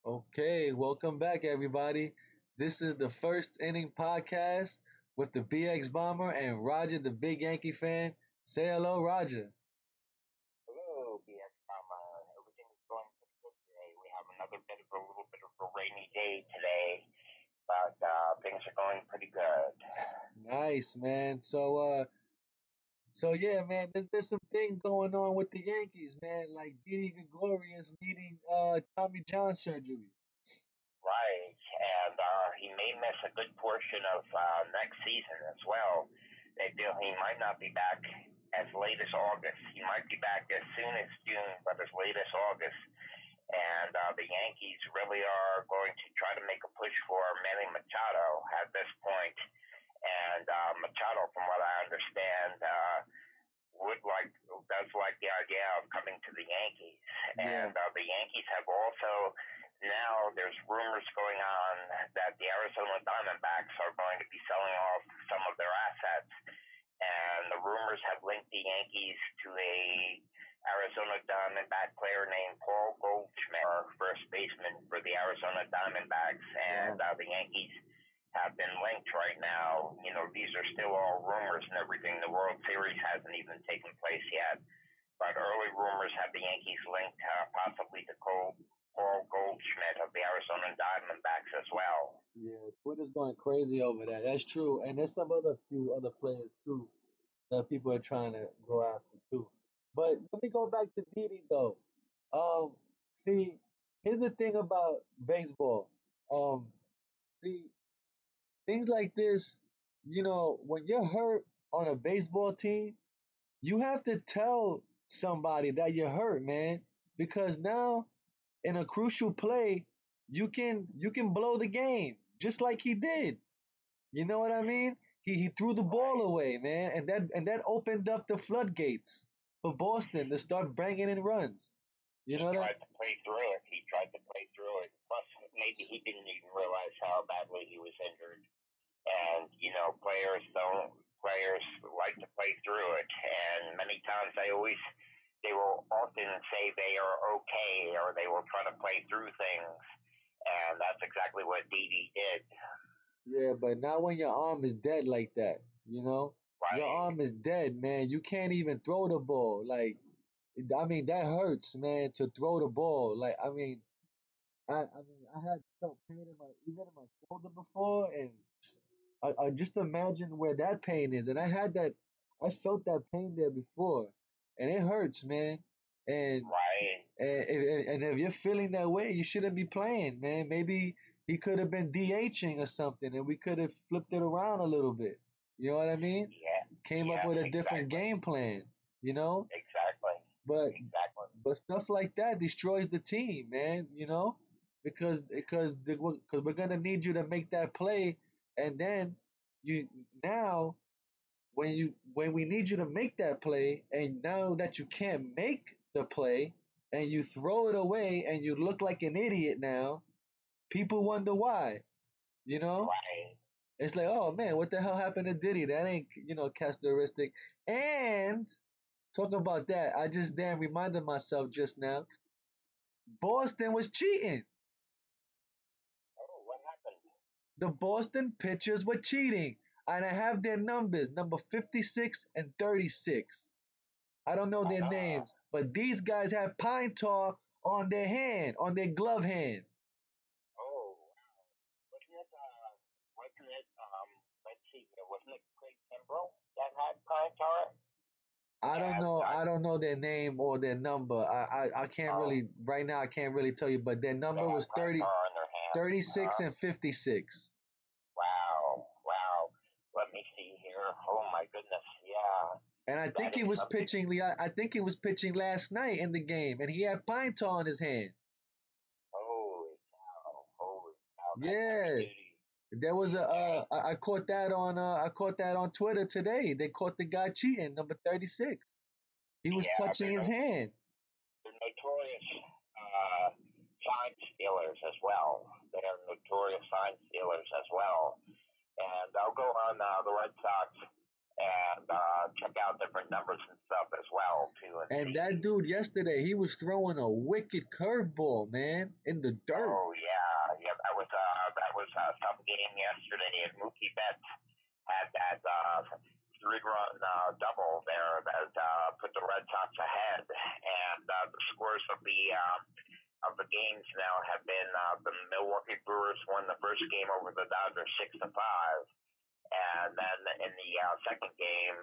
Okay, welcome back, everybody. This is the first inning podcast with the BX Bomber and Roger, the big Yankee fan. Say hello, Roger. Hello, BS Mama. Everything is going pretty good today. We have another little bit of a rainy day today, but things are going pretty good. Nice, man. So yeah, man. There's been some things going on with the Yankees, man. Like Didi Gregorius needing Tommy John surgery. Right, and he may miss a good portion of next season as well. They feel he might not be back as late as August. He might be back as soon as June, but as late as August. And the Yankees really are going to try to make a push for Manny Machado at this point. And Machado, from what I understand, would like does like the idea of coming to the Yankees. Yeah. And the Yankees have also now there's rumors going on that the Arizona Diamondbacks are going to be selling off some of their assets, and the rumors have linked the Yankees to a Arizona Diamondback player named Paul Goldschmidt, our first baseman for the Arizona Diamondbacks, and Wow. the Yankees have been linked right now. You know, these are still all rumors and everything. The World Series hasn't even taken place yet, but early rumors have the Yankees linked possibly to Paul Goldschmidt of the Arizona Diamondbacks as well. Yeah, Twitter's going crazy over that. That's true. And there's some other few other players too that people are trying to go after too. But let me go back to Didi though. Um, see, here's the thing about baseball. Um, see, things like this, when you're hurt on a baseball team, you have to tell somebody that you're hurt, man, because now in a crucial play, you can blow the game just like he did. You know what I mean? He threw the ball Right. away, man, and that opened up the floodgates for Boston to start bringing in runs. You He know that? tried to play through it. He tried to play through it. Plus, maybe he didn't even realize how badly he was injured. And you know, players like to play through it. And many times they will often say they are okay, or they will try to play through things. And that's exactly what Didi did. Yeah, but not when your arm is dead like that. You know, your Right. arm is dead, man. You can't even throw the ball. Like, I mean, that hurts, man, to throw the ball. Like, I mean, I had felt pain in my even in my shoulder before, and I just imagine where that pain is. And I felt that pain there before, and it hurts, man. And Right. and if you're feeling that way, you shouldn't be playing, man. Maybe he could have been DHing or something, and we could have flipped it around a little bit. You know what I mean? Yeah. Came up Yes. with a different Exactly. game plan. You know, Exactly. but Exactly. but stuff like that destroys the team, man. Because we're gonna need you to make that play, and then you now when we need you to make that play, and now that you can't make the play, and you throw it away, and you look like an idiot now, people wonder why. You know, Right. it's like, oh man, what the hell happened to Diddy? That ain't characteristic. And talk about that, I just damn reminded myself just now. Boston was cheating. Oh, what happened? The Boston pitchers were cheating. And I have their numbers, number 56 and 36. I don't know their Uh, names, but these guys have pine tar on their hand, on their glove hand. oh, wasn't it, let's see here, wasn't it Craig Kimbrough that had pine tar? I don't And, know. I don't know their name or their number. I can't oh, really right now. I can't really tell you. But their they number had was pine 30, tar on their hand. 36 and 56. Wow, wow. Let me see here. Oh my goodness, yeah, And I that think he is was something. pitching. I think he was pitching last night in the game, and he had pine tar on his hand. Holy cow, that's heavy Yeah, duty. there was a. And I caught that on. I caught that on Twitter today. They caught the guy cheating, number 36. He was yeah, touching his hand. they're notorious sign stealers as well. They are notorious sign stealers as well. And I'll go on the Red Sox. and check out different numbers and stuff as well too, and And that see. dude yesterday, he was throwing a wicked curveball, man, in the dirt. Oh yeah, yeah. That was a tough game yesterday, and Mookie Betts had that three-run double there that put the Red Sox ahead, and the scores of the games now have been the Milwaukee Brewers won the first game over the Dodgers 6-5, and then in the second game,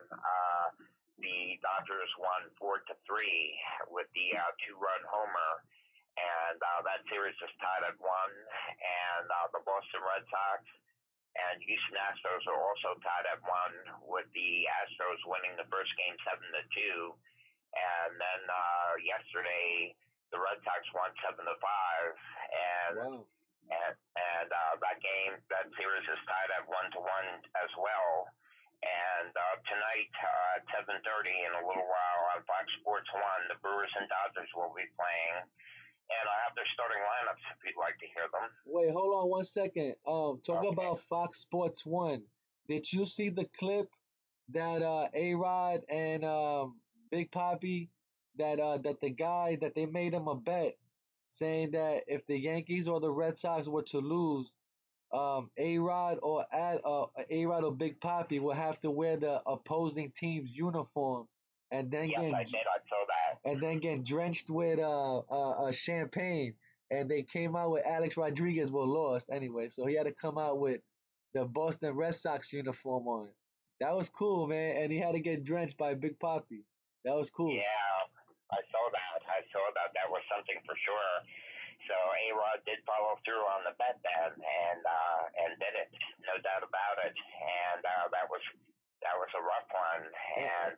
the Dodgers won 4-3 with the two-run homer, and that series is tied at one. And the Boston Red Sox and Houston Astros are also tied at one, with the Astros winning the first game 7-2. And then yesterday, the Red Sox won 7-5, and Wow. that series is tied at 1-1 as well. And tonight at 7:30, in a little while on Fox Sports One, the Brewers and Dodgers will be playing, and I have their starting lineups if you'd like to hear them. Wait, hold on 1 second. Talk Okay. about Fox Sports One. Did you see the clip that A Rod and Big Poppy that the guy that they made him a bet saying that if the Yankees or the Red Sox were to lose, A Rod or A Rod or Big Poppy will have to wear the opposing team's uniform and then Yes, get I did. I saw that. drenched with champagne. And they came out with Alex Rodriguez, well, lost anyway, so he had to come out with the Boston Red Sox uniform on. That was cool, man, and he had to get drenched by Big Poppy. That was cool. Yeah, I saw that. I saw that. That was something for sure. So A Rod did follow through on the bet then, and did it, no doubt about it. And that was a rough one. And, And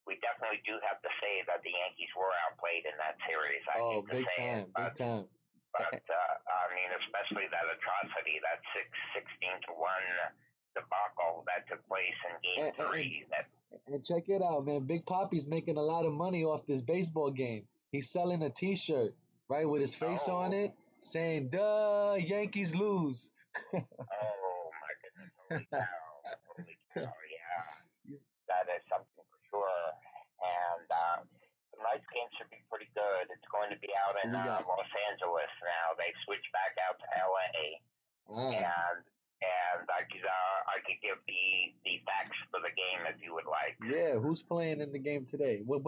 we definitely do have to say that the Yankees were outplayed in that series. I oh, hate to say it, big time. I mean, especially that atrocity, that 16-1 debacle that took place in Game And, and, and, Three. That and check it out, man. Big Poppy's making a lot of money off this baseball game. He's selling a T-shirt, right, with his face on oh it, saying "Duh, Yankees lose." oh my goodness, holy cow, yeah, that is something for sure. And tonight's game should be pretty good. It's going to be out in We got Los Angeles now. They've switched back out to LA, ah and I could give the facts for the game if you would like. yeah. Who's playing in the game today? What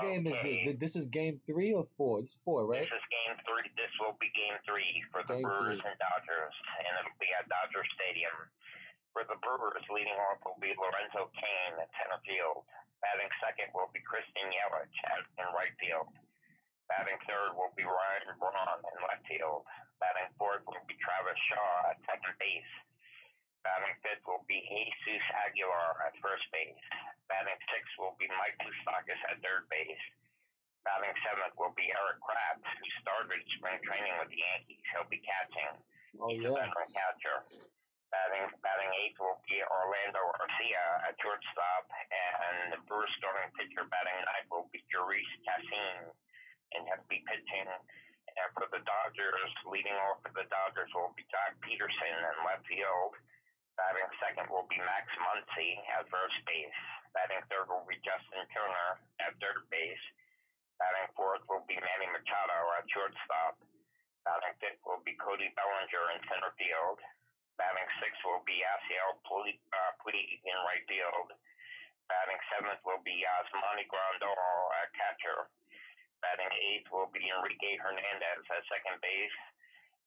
game is this? Okay, This is game 3 or 4? It's 4, this right? is Game Three. This will be Game Three for the Game Brewers 3. and Dodgers, and it'll be at Dodger Stadium. For the Brewers, leading off will be Lorenzo Cain at center field. Batting second will be Christian Yelich in right field. Batting third will be Ryan Braun in left field. Batting fourth will be Travis Shaw at second base. Batting fifth will be Jesus Aguilar at first base. Batting sixth will be Mike Moustakas at third base. Batting seventh will be Eric Krabs, who started spring training with the Yankees. He'll be catching. Oh He's a yeah. veteran catcher. Batting eighth will be Orlando Arcia at shortstop, and the Brewers starting pitcher batting ninth will be Jurice Chassin, and he'll be pitching. And for the Dodgers, leading off for the Dodgers will be Jack Peterson in left field. Batting second will be Max Muncy at first base. Batting third will be Justin Turner at third base. Batting fourth will be Manny Machado at shortstop. Batting fifth will be Cody Bellinger in center field. Batting sixth will be Yasiel Puig in right field. Batting seventh will be Yasmani Grandal at catcher. Batting eighth will be Enrique Hernandez at second base.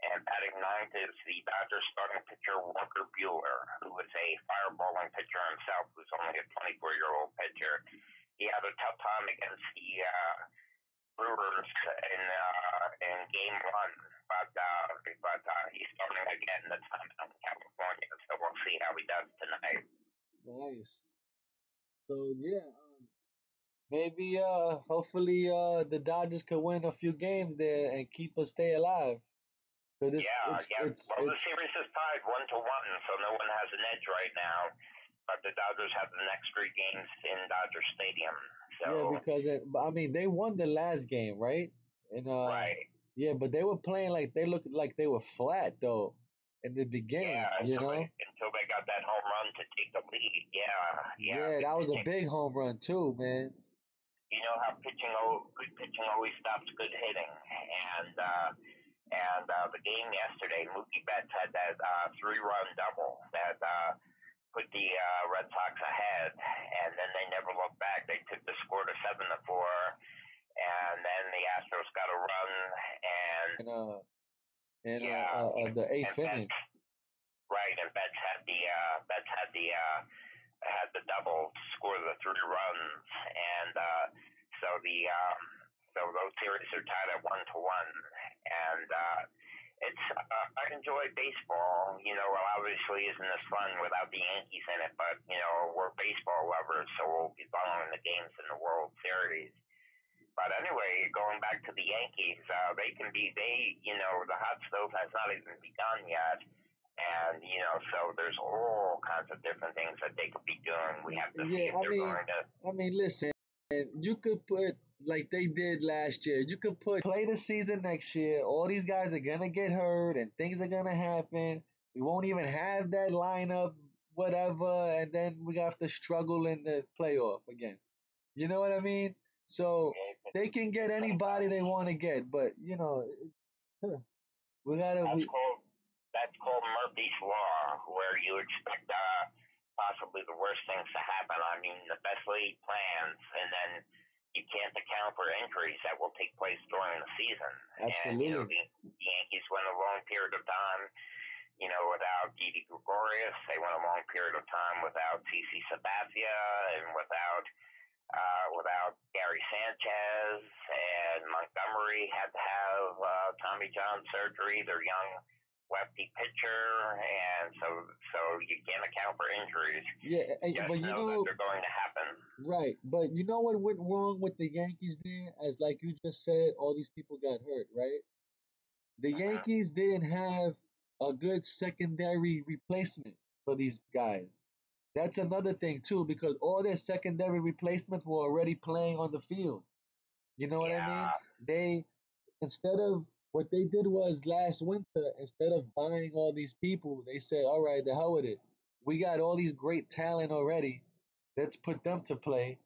And batting ninth is the Dodgers starting pitcher Walker Buehler, who is a fireballing pitcher himself, who's only a 24-year-old pitcher. He had a tough time against the Brewers in Game One, but he's starting again this time out in California, so we'll see how he does tonight. Nice. So yeah, maybe hopefully the Dodgers could win a few games there and keep us stay alive. But Yeah. Well, the series is tied 1-1, so no one has an edge right now. But the Dodgers have the next three games in Dodger Stadium. yeah, So because I mean they won the last game, right? And right, yeah, but they were playing like they looked like they were flat though. in the beginning. Yeah, You know, until they got that home run to take the lead. Yeah, yeah, yeah, good that was a pitching. big home run too, man. You know how good pitching always stops good hitting, and the game yesterday, Mookie Betts had that three-run double that put the Red Sox ahead, and then they never looked back. They took the score to 7-4, and then the Astros got a run, and And yeah, the eighth and inning. Right, and Betts had the double to score the three runs, and so those series are tied at 1-1, and I enjoy baseball. Well, obviously isn't as fun without the Yankees in it, but we're baseball lovers, so we'll be following the games in the World Series. But anyway, going back to the Yankees, the hot stove has not even begun yet. And, so there's all kinds of different things that they could be doing. We have to see Yeah, if they're going to. listen, you could put like they did last year. You could play the season next year. All these guys are gonna get hurt, and things are gonna happen. We won't even have that lineup, whatever, and then we have to struggle in the playoff again. You know what I mean? So they can get anybody they want to get, but we gotta. That's called that's called Murphy's Law, where you expect possibly the worst things to happen. I mean, the best laid plans, and then you can't account for injuries that will take place during the season. And Absolutely. the Yankees went a long period of time, without Didi Gregorius. They went a long period of time without CC Sabathia and without Gary Sanchez, and Montgomery had to have Tommy John surgery. They're young lefty pitcher, and so you can't account for injuries. Yeah, Just but know that they're going to happen. right. But you know what went wrong with the Yankees there? As like you just said, all these people got hurt, right? The Mm-hmm. Yankees didn't have a good secondary replacement for these guys. That's another thing too, because all their secondary replacements were already playing on the field. You know what I mean? Yeah, They instead of what they did was last winter, instead of buying all these people, they said, "All right, the hell with it. We got all these great talent already. Let's put them to play,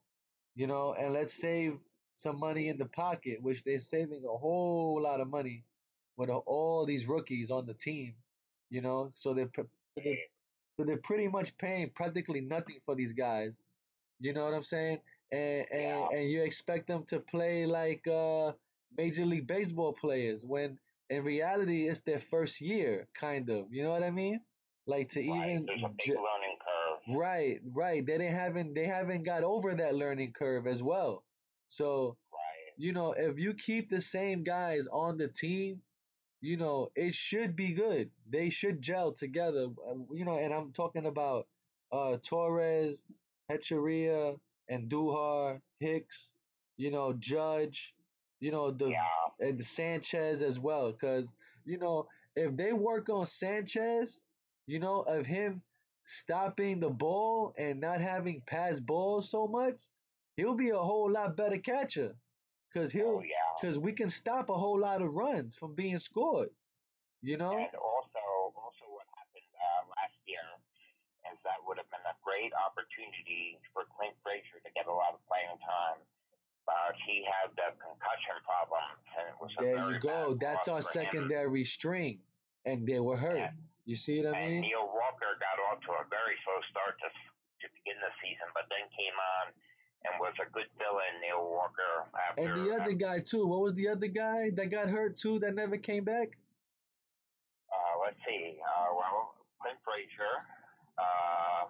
and let's save some money in the pocket," which they're saving a whole lot of money with all these rookies on the team, So they're pretty much paying practically nothing for these guys. You know what I'm saying? And yeah, and, and you expect them to play like Major League Baseball players when in reality it's their first year, kind of. You know what I mean? Like to right. even There's a big learning curve. right. They haven't got over that learning curve as well. So, Right. if you keep the same guys on the team, it should be good. They should gel together. And I'm talking about Torres, Hecheria, and Duhar, Hicks, Judge, the Yeah. and Sanchez as well. Because you know, if they work on Sanchez, of him stopping the ball and not having pass balls so much, he'll be a whole lot better catcher. Cause Oh he'll, yeah. cause we can stop a whole lot of runs from being scored. You know? And also what happened last year is that would have been a great opportunity for Clint Frazier to get a lot of playing time. But he had the concussion problems, and it was a There you very bad go. That's loss our for him. secondary string, and they were hurt. And, You see what I and mean? Neil Walker got off to a very slow start to begin the season, but then came on and was a good fill-in. Neil Walker And the other guy too. What was the other guy that got hurt too that never came back? let's see, Clint Frazier, uh,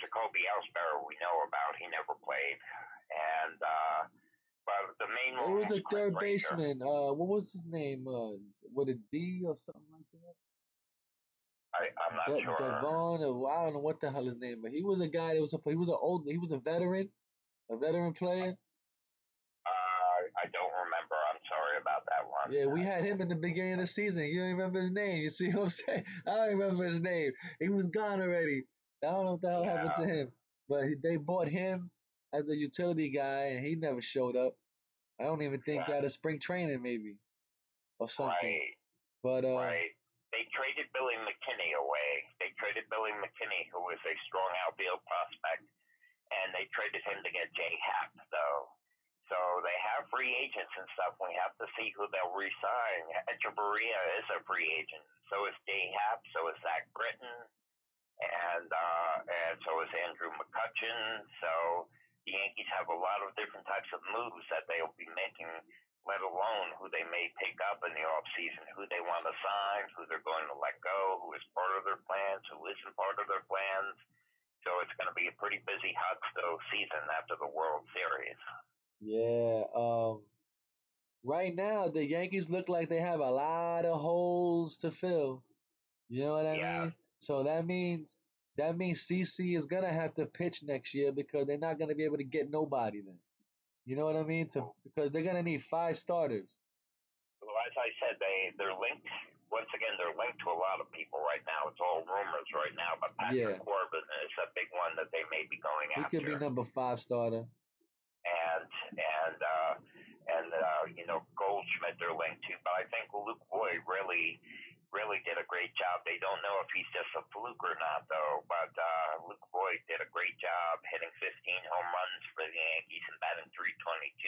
Jacoby Ellsbury we know about. He never played, and but the main It one was was a Clint third Frazier. baseman. What was his name? With a D or something like that? I'm not sure. Devon, or I don't know what the hell his name, but he was a guy that he was a veteran player. I don't remember. I'm sorry about that one. Yeah, we had him in the beginning of the season. You don't remember his name. You see what I'm saying? I don't remember his name. He was gone already. I don't know what the hell happened to Yeah, him. But they bought him as a utility guy, and he never showed up. I don't even think he yeah, had a spring training, maybe, or something. right, But right. they traded Billy McKinney away. They traded Billy McKinney, who was a strong outfield prospect, and they traded him to get Jay Happ, though. So they have free agents and stuff. We have to see who they'll re-sign. Echeverria is a free agent. So is Jay Happ. So is Zach Britton, and so is Andrew McCutcheon. So the Yankees have a lot of different types of moves that they'll be making, let alone who they may pick up in the off season, who they want to sign, who they're going to let go, who is part of their plans, who isn't part of their plans. So it's going to be a pretty busy hot stove season after the World Series. Yeah. Right now the Yankees look like they have a lot of holes to fill. You know what I Yeah, mean? So that means CC is gonna have to pitch next year because they're not gonna be able to get nobody then. You know what I mean? Because they're gonna need five starters. well, as I said, they're linked. Once again, they're linked to a lot of people right now. It's all rumors right now, but Yeah, Patrick Corbin is a big one that they may be going he could be after. number five starter. And and uh, Goldschmidt they're linked to. But I think Luke Boyd really did a great job. They don't know if he's just a fluke or not, though. But Luke Boyd did a great job hitting 15 home runs for the Yankees and batting 322.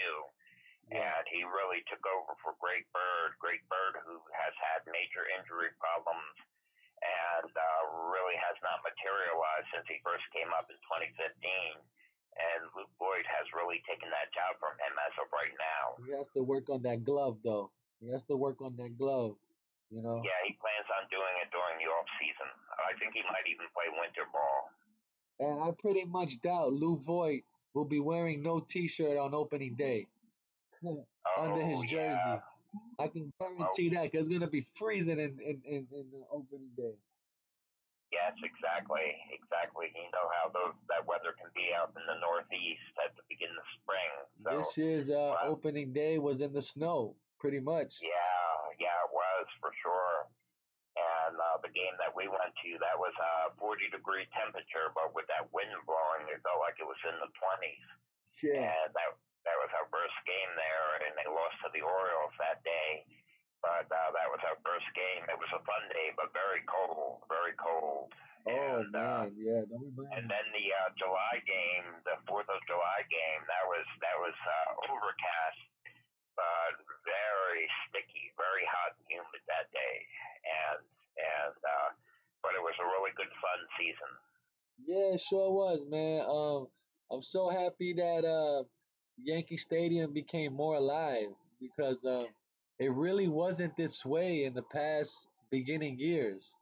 Right. And he really took over for Greg Bird. Greg Bird, who has had major injury problems and really has not materialized since he first came up in 2015. And Luke Boyd has really taken that job from him as of right now. He has to work on that glove though. He has to work on that glove. You know. Yeah, he plans on doing it during the off season. I think he might even play winter ball. And I pretty much doubt Lou Voigt will be wearing no T-shirt on opening day under Oh his yeah. jersey. I can Oh guarantee that 'cause it's gonna be freezing in the opening day. yes, exactly, exactly. You know how that weather can be out in the Northeast at the beginning of spring. So, This year's but opening day was in the snow, pretty much. yeah, yeah, it was for sure. And the game that we went to, that was a 40-degree temperature, but with that wind blowing, it felt like it was in the 20s. Yeah. And that was our first game there, and they lost to the Orioles that day. But that was our first game. It was a fun day, but very cold, very cold. Oh And man, yeah. Don't be and blaming. then the July game, the Fourth of July game, that was overcast, but very sticky, very hot and humid that day. And but it was a really good fun season. Yeah, it sure was, man. I'm so happy that Yankee Stadium became more alive because it really wasn't this way in the past beginning years.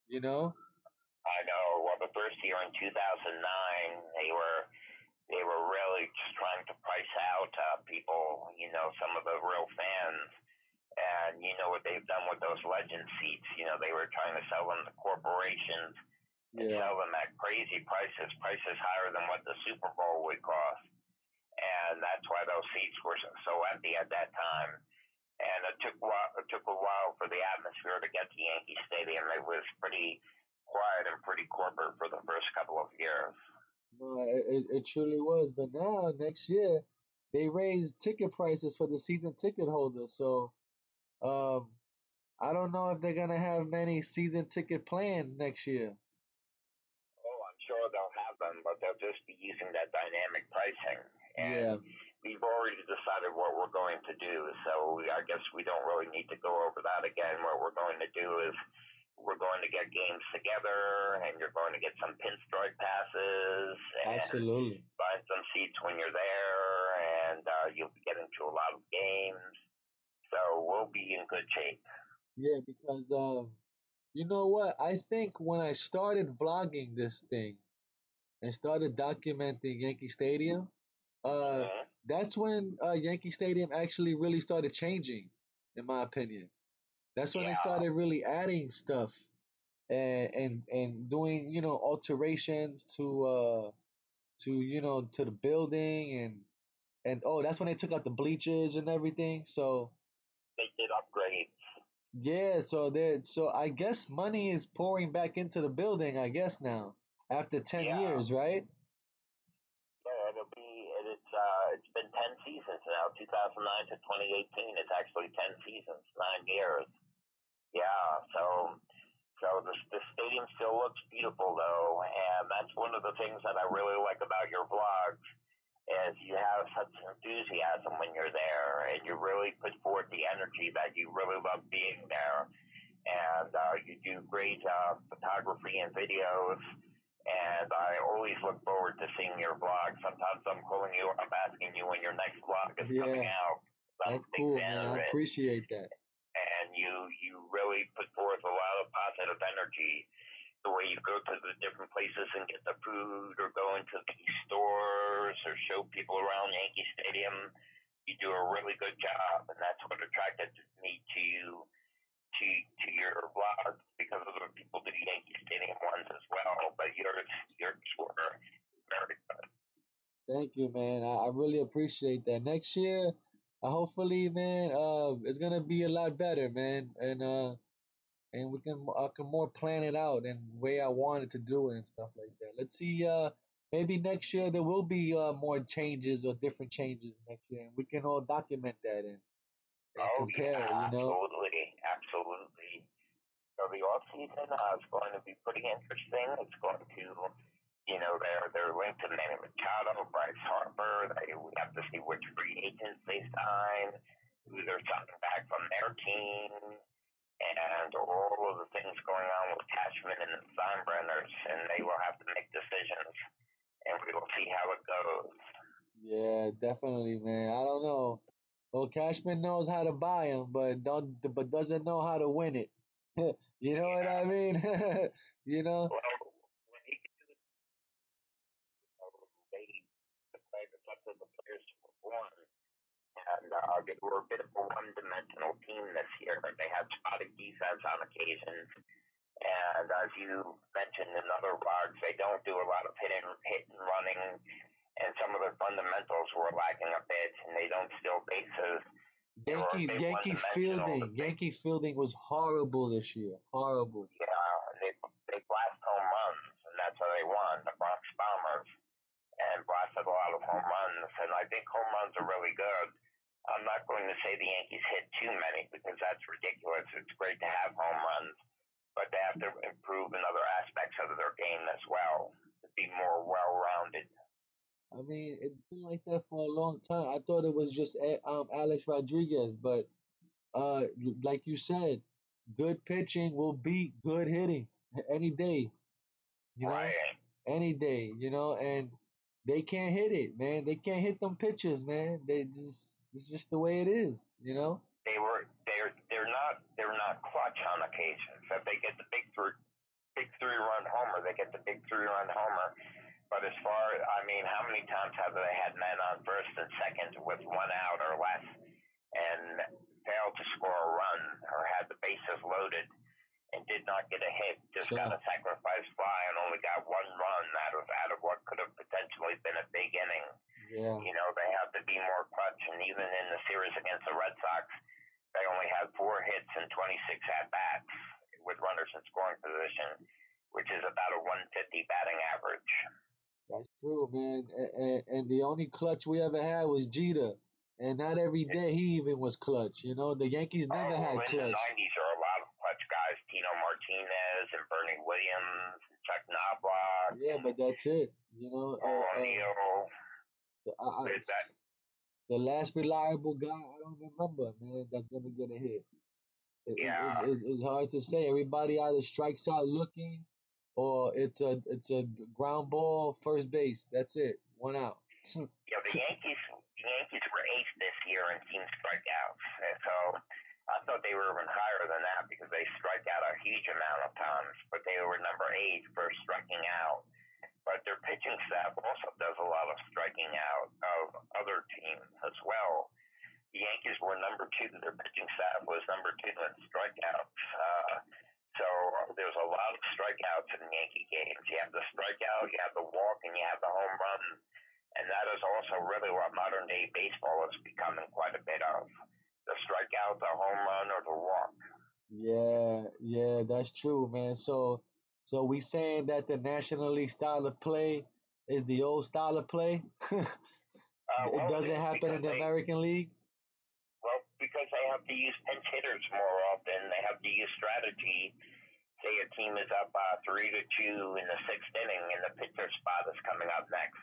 You know? I know. Well, the first year in 2009, they were really just trying to price out people, some of the real fans. And you know what they've done with those legend seats. They were trying to sell them to corporations and Yeah, sell them at crazy prices higher than what the Super Bowl would cost. And that's why those seats were so empty at that time. And it took a while for the atmosphere to get to Yankee Stadium. It was pretty quiet and pretty corporate for the first couple of years. no, it truly was. But now next year they raised ticket prices for the season ticket holders. So um, I don't know if they're gonna have many season ticket plans next year. Oh, I'm sure they'll have them, but they'll just be using that dynamic pricing. And Yeah, we've already decided what we're going to do, so I guess we don't really need to go over that again. What we're going to do is we're going to get games together, and you're going to get some pinstripe passes and absolutely. find some seats when you're there, and you'll be getting to a lot of games. So we'll be in good shape. Yeah, because you know what? I think when I started vlogging this thing and started documenting Yankee Stadium, uh, Hmm. that's when Yankee Stadium actually really started changing, in my opinion. That's when they Yeah, started really adding stuff and doing alterations to the building and oh that's when they took out the bleachers and everything. So they did upgrade. yeah, so I guess money is pouring back into the building, I guess now, after 10 Yeah, years, right? yeah, it's been 10 seasons now. 2009 to 2018. It's actually 10 seasons, 9 years. Yeah, so the stadium still looks beautiful though, and that's one of the things that I really like about your vlogs is you have such enthusiasm when you're there, and you really put forth the energy that you really love being there, and you do great photography and videos. And I always look forward to seeing your vlog. Sometimes I'm calling you, I'm asking you when your next vlog is coming Yeah, out. I'm that's a big cool, fan man. of I it, appreciate that. and you really put forth a lot of positive energy. The way you go to the different places and get the food, or go into the stores, or show people around Yankee Stadium, you do a really good job, and that's what attracted me to your vlog, because other people do Yankee Stadium ones as well, but yours were very good. Thank you, man. I really appreciate that. Next year, hopefully, man, it's gonna be a lot better, man, and we can I can more plan it out and the way I wanted to do it and stuff like that. Let's see, maybe next year there will be more changes or different changes next year, and we can all document that and Oh compare, yeah, absolutely, absolutely. So the off season is going to be pretty interesting. It's going to, they're linked to Manny Machado, Bryce Harper. We have to see which free agents they sign, who they're signing back from their team, and all of the things going on with Cashman and the Steinbrenners, and they will have to make decisions, and we will see how it goes. Yeah, definitely, man. I don't know. Well, Cashman knows how to buy him, but doesn't know how to win it. You know what Yeah. I mean? You know? Well, when he gets to they play the stuff that the players won, and they were a bit of a one-dimensional team this year. They had spotty defense on occasion, and as you mentioned in other blogs, they don't do a lot of hit and running, and some of their fundamentals were lacking a bit, and they don't steal bases. They were a bit one-dimensional. Yankee fielding was horrible this year. Horrible. Yeah, they blast home runs, and that's how they won. The Bronx Bombers, and blasted a lot of home runs, and I think home runs are really good. I'm not going to say the Yankees hit too many, because that's ridiculous. It's great to have home runs, but they have to improve in other aspects of their game as well to be more well-rounded. I mean, it's been like that for a long time. I thought it was just Alex Rodriguez, but like you said, good pitching will beat good hitting any day. You know, Right. any day. And they can't hit it, man. They can't hit them pitches, man. They just it's just the way it is. They're not clutch on occasion. So if they get the big 3-run homer, they get the big 3-run homer. But as far, I mean, how many times have they had men on first and second with 1 out or less, and failed to score a run, or had the bases loaded and did not get a hit, just got So a sacrifice fly and only got 1 run out of what could have potentially been a big inning? yeah, They have to be more clutch, and even in the series against the Red Sox, they only had 4 hits and 26 at bats with runners in scoring position, which is about a 150 batting average. that's true, man. And the only clutch we ever had was Jeter, and not every day he even was clutch. The Yankees Oh, never well, had in the clutch. 90s, there were a lot of clutch guys, Tino Martinez and Bernie Williams and Chuck Knobloch Yeah, and but that's it. Paul O'Neill. The, I, That, the last reliable guy, I don't remember, man, that's gonna get a hit. yeah, It's hard to say. Everybody either strikes out looking, or it's a ground ball first base. That's it, 1 out. the Yankees were eighth this year in team strikeouts, and so I thought they were even higher than that, because they strike out a huge amount of times, but they were number 8 for striking out. But their pitching staff also does a lot of striking out of other teams as well. The Yankees were number 2. Their pitching staff was number 2 in strikeouts. So there's a lot of strikeouts in Yankee games. You have the strikeout, you have the walk, and you have the home run. And that is also really what modern day baseball is becoming quite a bit of. The strikeout, the home run, or the walk. Yeah, that's true, man. So we saying that the National League style of play is the old style of play. It Well, it doesn't is happen in because the American League. they have to use pinch hitters more often. They have to use strategy, say a team is up 3-2 in the sixth inning, and the pitcher spot is coming up next,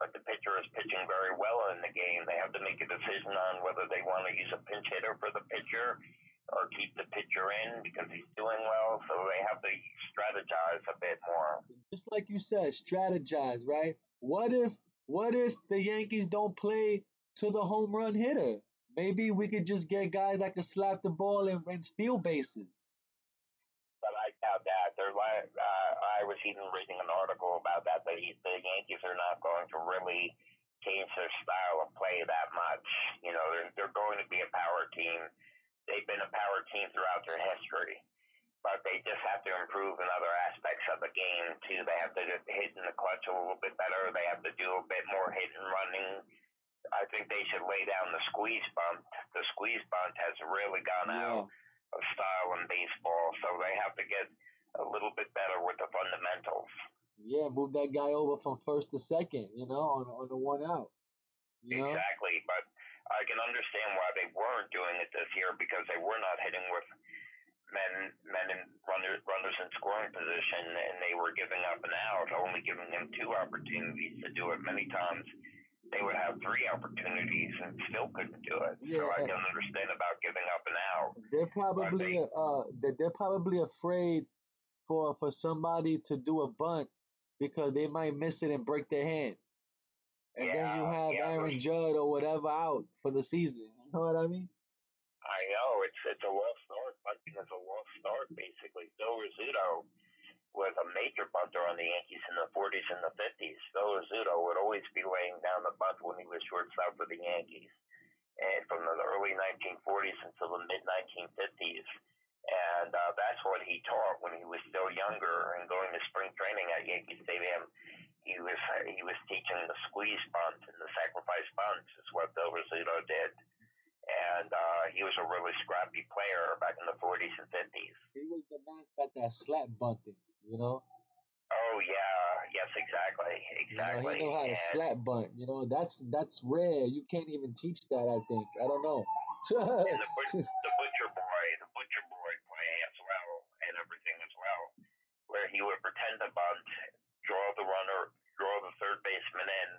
but the pitcher is pitching very well in the game. They have to make a decision on whether they want to use a pinch hitter for the pitcher or keep the pitcher in because he's doing well. So they have to strategize a bit more. Just like you said, strategize, right? What if the Yankees don't play to the home run hitter? Maybe we could just get guys that can slap the ball and steal bases. But I doubt that. I was even reading an article about that. The Yankees are not going to really change their style of play that much. They're going to be a power team. They've been a power team throughout their history, but they just have to improve in other aspects of the game too. They have to hit in the clutch a little bit better. They have to do a bit more hit and running. I think they should lay down the squeeze bunt. The squeeze bunt has really gone Yeah, out of style in baseball, so they have to get a little bit better with the fundamentals. yeah, move that guy over from first to second, on the one out, you know? Exactly, but I can understand why they weren't doing it this year because they were not hitting with men and runners in scoring position, and they were giving up an out, only giving them two opportunities to do it. Many times they would have three opportunities and still couldn't do it. So Yeah, I can understand about giving up an out, they're but probably they're probably afraid for somebody to do a bunt because they might miss it and break their hand. And then you have yeah, Aaron Judd or whatever out for the season. You know what I mean? I know it's a lost start. Bunting is a lost start basically. Phil Rizzuto was a major bunter on the Yankees in the 40s and the 50s. Phil Rizzuto would always be laying down the bunt when he was shortstop for the Yankees, and from the early 1940s until the mid 1950s. And that's what he taught when he was still younger and going to spring training at Yankee Stadium. He was teaching the squeeze bunt and the sacrifice bunt is what Bill Rizzuto did, and he was a really scrappy player back in the 40s and 50s. He was the man that slap bunting. Oh yeah, yes, exactly, He exactly. know how to And slap bunt. That's rare. You can't even teach that. I think. I don't know. and the butcher boy play as well, and everything as well, where he would pretend to bunt, draw the third baseman in,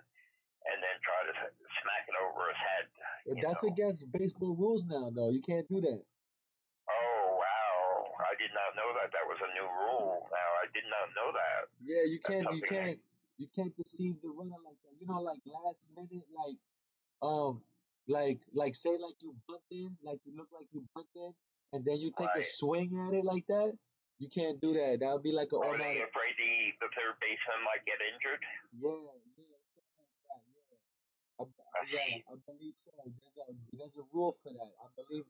and then try to smack it over his head. You That's know. against baseball rules now, though. You can't do that. Oh wow! I did not know that. That was a new rule. Now I did not know that. Yeah, you That's can't. You something that can't. You can't deceive the runner like that. Like last minute, um, like say like you bunt in, like you look like you bunt in, and then you take a right. swing at it like that. You can't do that. That would be like an Are they automatic. afraid the third baseman might get injured? Yeah, yeah, something like that. Yeah. I Yeah, see. I believe so. There's a rule for that. I believe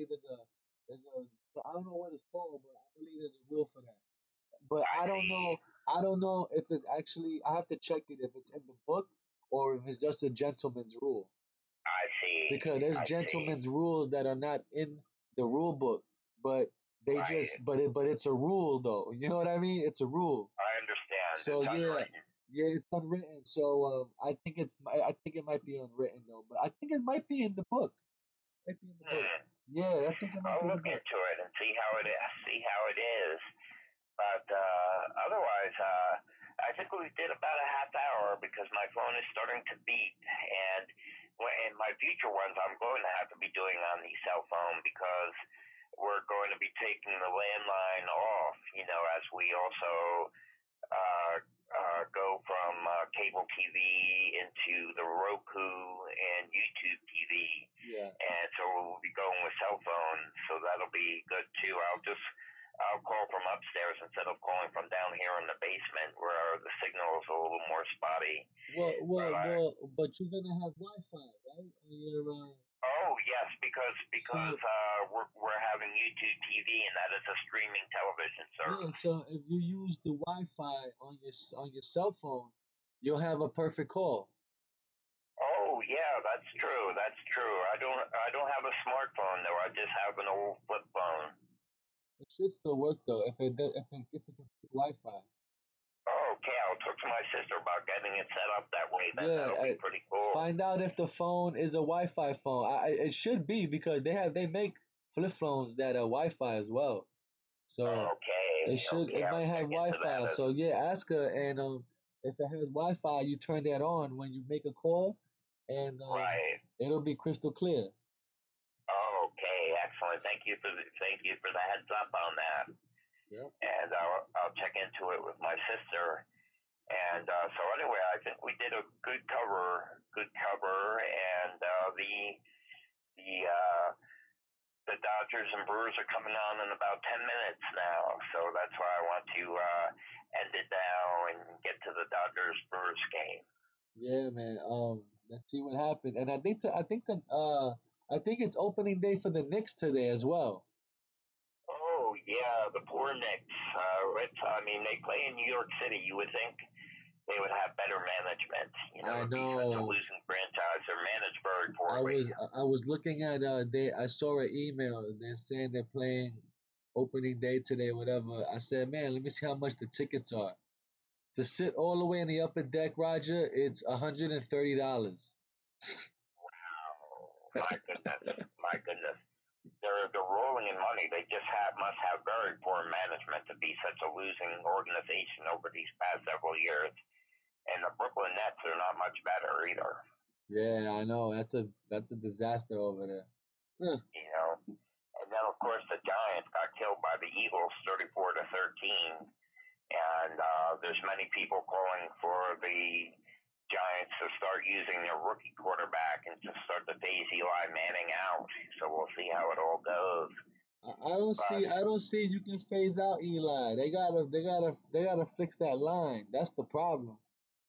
there's a I don't know what it's called, but I believe there's a rule for that. But I I don't know. see. I don't know if it's actually. I have to check it if it's in the book or if it's just a gentleman's rule. I see. Because there's I see. gentlemen's rules that are not in the rule book, but they Right. just but it's a rule though. You know what I mean? It's a rule. I understand. So It's yeah, unwritten. yeah, it's unwritten. So I think it might be unwritten though, but I think it might be in the book. Might be in the book. Hmm. Yeah, I think it might I'll be in the look book. into it and see how it is. See how it is. But otherwise, I think we did about a half hour because my phone is starting to beep, and in my future ones, I'm going to have to be doing on the cell phone because we're going to be taking the landline off. As we also uh, go from cable TV into the Roku and YouTube TV. Yeah. And so we'll be going with cell phones, so that'll be good too. I'll call from upstairs instead of calling from down here in the basement where the signal is a little more spotty. Well, But well, well, but you're gonna have Wi-Fi, right? On your oh yes, because so we're having YouTube TV and that is a streaming television yeah, service. so if you use the Wi-Fi on your cell phone, you'll have a perfect call. Oh yeah, that's true. That's true. I don't have a smartphone though. I just have an old flip phone. It should still work though if it can do Wi-Fi. Oh, okay. I'll talk to my sister about getting it set up that way. Then Yeah, that'll be pretty cool. find out if the phone is a Wi-Fi phone. It should be because they make flip phones that are Wi-Fi as well. So Okay. It should. Okay, It I'll might have check into Wi-Fi. that. So yeah, ask her, and if it has Wi-Fi, you turn that on when you make a call, and Right. it'll be crystal clear. Okay, excellent. Thank you for the heads up on that. Yep. And I'll check into it with my sister. And so anyway, I think we did a good cover, and the uh, the Dodgers and Brewers are coming on in about 10 minutes now. So that's why I want to end it now and get to the Dodgers Brewers game. Yeah, man. Let's see what happened. And I think it's opening day for the Knicks today as well. Oh yeah, the poor Knicks. I mean, they play in New York City. You would think they would have better management. I To be such a know. losing franchise, they're managed very I poorly. was I was looking at I saw an email. They're saying they're playing opening day today, whatever. I said, man, let me see how much the tickets are. To sit all the way in the upper deck, Roger, it's $130. My goodness, my goodness. They're rolling in money. They just must have very poor management to be such a losing organization over these past several years. And the Brooklyn Nets are not much better either. Yeah, I know. That's a disaster over there. Huh. And then of course the Giants got killed by the Eagles, 34-13. And there's many people calling for the Giants to start using their rookie quarterback and to start to phase Eli Manning out. So we'll see how it all goes. I don't see you can phase out Eli. They gotta fix that line. That's the problem.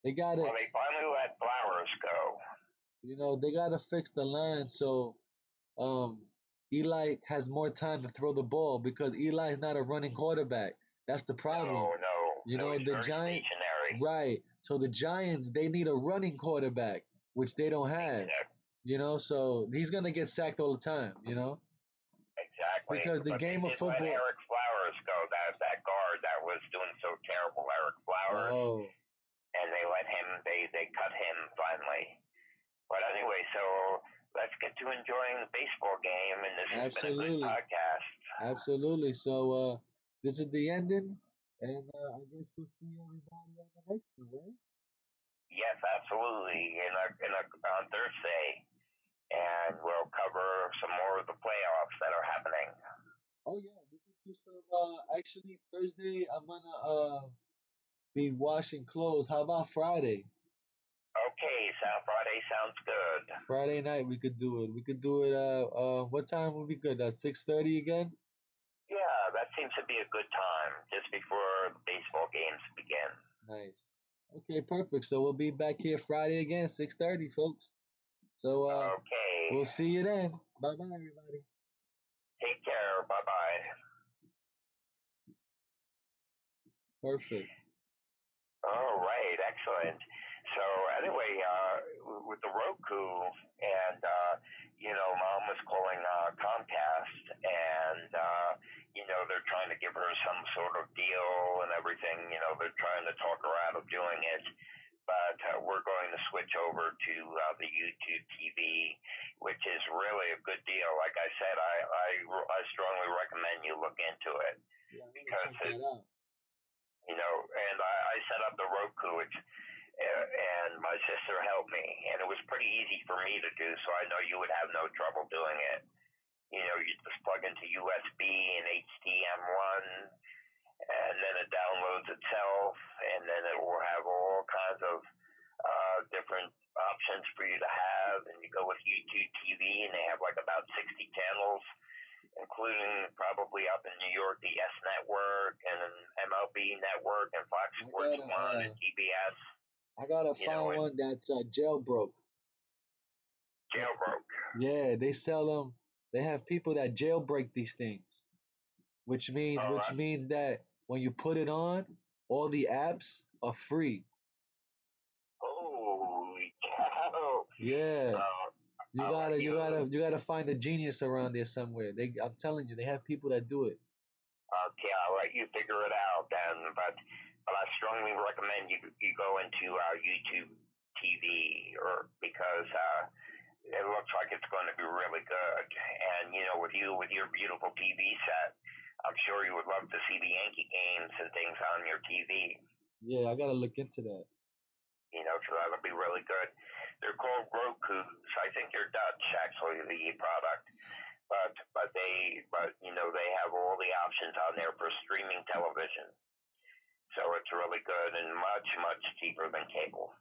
They gotta, Well, they finally let Flowers go. they gotta fix the line so um Eli has more time to throw the ball because Eli is not a running quarterback. That's the problem. No, he's The very Giant, stationary. right. So the Giants, they need a running quarterback, which they don't have. So he's gonna get sacked all the time. Exactly. Because the But they game of did let football. Eric Flowers go, that guard that was doing so terrible, Eric Flowers. Oh, And they let him, they cut him finally. But anyway, so let's get to enjoying the baseball game, and this has been a good absolutely, podcast. absolutely. So this is the ending, and I guess we'll see everybody on the next one, right? Yes, absolutely. On Thursday, and we'll cover some more of the playoffs that are happening. Oh yeah, we could do some. Actually, Thursday I'm gonna be washing clothes. How about Friday? Okay, Friday sounds good. Friday night we could do it. We could do it. What time would be good? 6:30 again. Yeah, that seems to be a good time just before the baseball games begin. Nice. Okay, perfect. So we'll be back here Friday again, 6:30, folks. So Okay. we'll see you then. Bye bye, everybody. Take care. Bye bye. Perfect. All right, excellent. So anyway, with the Roku, and Mom was calling Comcast, and they're trying to give her some sort of deal and everything. They're trying to talk her out of doing it. But we're going to switch over to the YouTube TV, which is really a good deal. Like I said, I strongly recommend you look into it. Yeah, because check that out. And I set up the Roku, and my sister helped me, and it was pretty easy for me to do, so I know you would have no trouble doing it. You just plug into USB and HDM1, and then it downloads itself, and then it will have all kinds of different options for you to have, and you go with YouTube TV, and they have like about 60 channels, including probably up in New York, the S Network and MLB Network and Fox Sports 1 and TBS. I gotta find one that's jailbroke. Jailbroke. Yeah, they sell them. They have people that jailbreak these things, which means that when you put it on, all the apps are free. Holy cow! Yeah. You gotta find a genius around there somewhere. I'm telling you, they have people that do it. Okay, I'll let you figure it out then. But I strongly recommend you go into YouTube TV, because it looks like it's going to be really good. And with your beautiful TV set, I'm sure you would love to see the Yankee games and things on your TV. Yeah, I gotta look into that. So that'll be really good. They're called Roku's. I think they're Dutch, actually, the product. But they have all the options on there for streaming television. So it's really good and much, much cheaper than cable.